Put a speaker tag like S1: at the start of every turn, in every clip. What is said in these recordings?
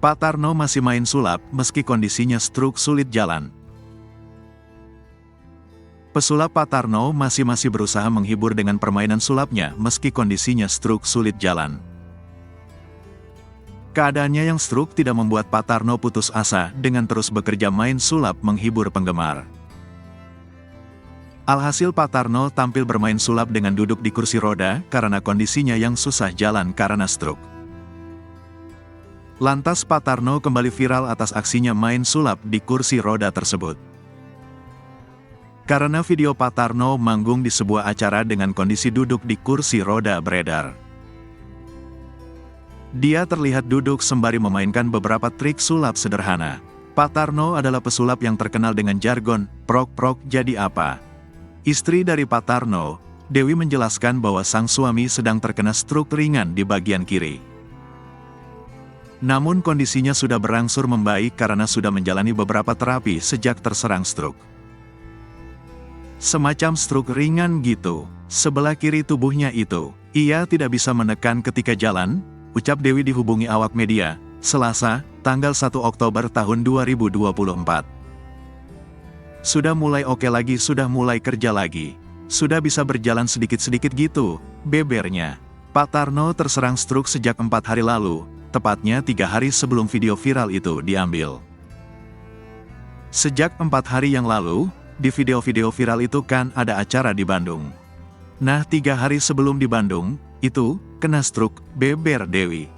S1: Pak Tarno masih main sulap meski kondisinya stroke sulit jalan. Pesulap Pak Tarno masih berusaha menghibur dengan permainan sulapnya meski kondisinya stroke sulit jalan. Keadaannya yang stroke tidak membuat Pak Tarno putus asa dengan terus bekerja main sulap menghibur penggemar. Alhasil Pak Tarno tampil bermain sulap dengan duduk di kursi roda karena kondisinya yang susah jalan karena stroke. Lantas Pak Tarno kembali viral atas aksinya main sulap di kursi roda tersebut. Karena video Pak Tarno manggung di sebuah acara dengan kondisi duduk di kursi roda beredar. Dia terlihat duduk sembari memainkan beberapa trik sulap sederhana. Pak Tarno adalah pesulap yang terkenal dengan jargon, prok-prok jadi apa. Istri dari Pak Tarno, Dewi menjelaskan bahwa sang suami sedang terkena stroke ringan di bagian kiri. Namun kondisinya sudah berangsur membaik karena sudah menjalani beberapa terapi sejak terserang stroke. Semacam stroke ringan gitu, sebelah kiri tubuhnya itu. Ia tidak bisa menekan ketika jalan, ucap Dewi dihubungi awak media, Selasa, tanggal 1 Oktober tahun 2024. Sudah mulai oke lagi, sudah mulai kerja lagi. Sudah bisa berjalan sedikit-sedikit gitu, bebernya. Pak Tarno terserang stroke sejak 4 hari lalu, tepatnya 3 hari sebelum video viral itu diambil. Sejak 4 hari yang lalu, di video-video viral itu kan ada acara di Bandung. Nah 3 hari sebelum di Bandung, itu, kena stroke, beber Dewi.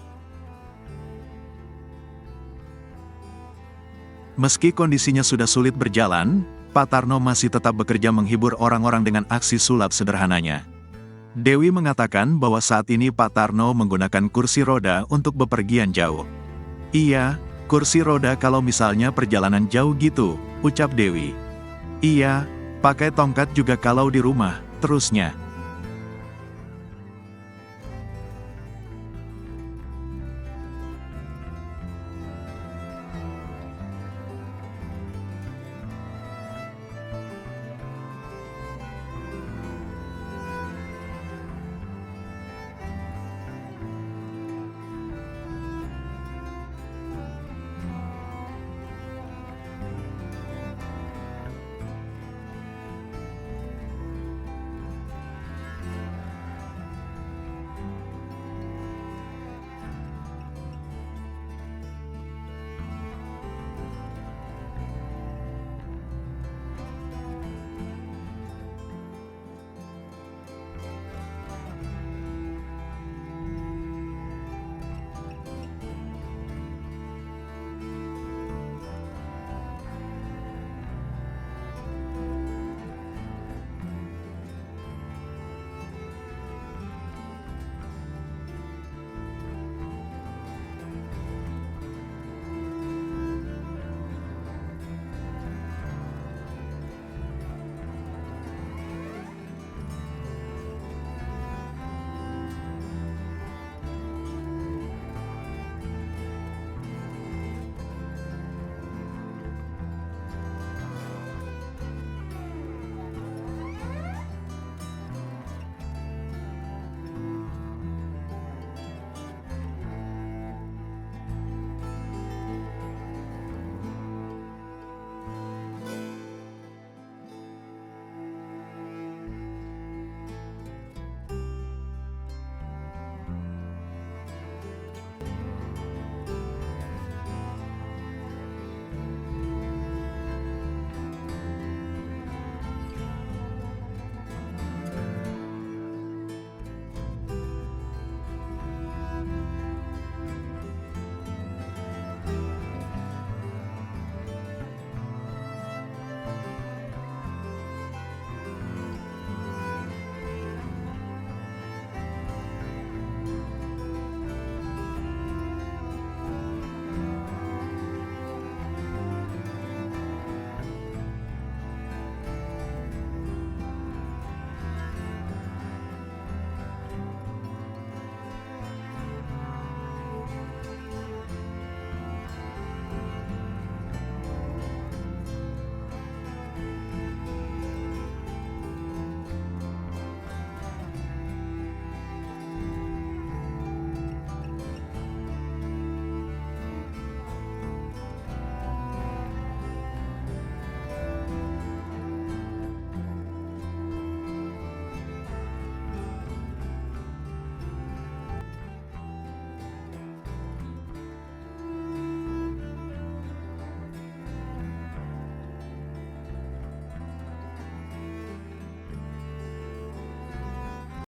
S1: Meski kondisinya sudah sulit berjalan, Pak Tarno masih tetap bekerja menghibur orang-orang dengan aksi sulap sederhananya. Dewi mengatakan bahwa saat ini Pak Tarno menggunakan kursi roda untuk bepergian jauh. Iya, kursi roda kalau misalnya perjalanan jauh gitu, ucap Dewi. Iya, pakai tongkat juga kalau di rumah, terusnya.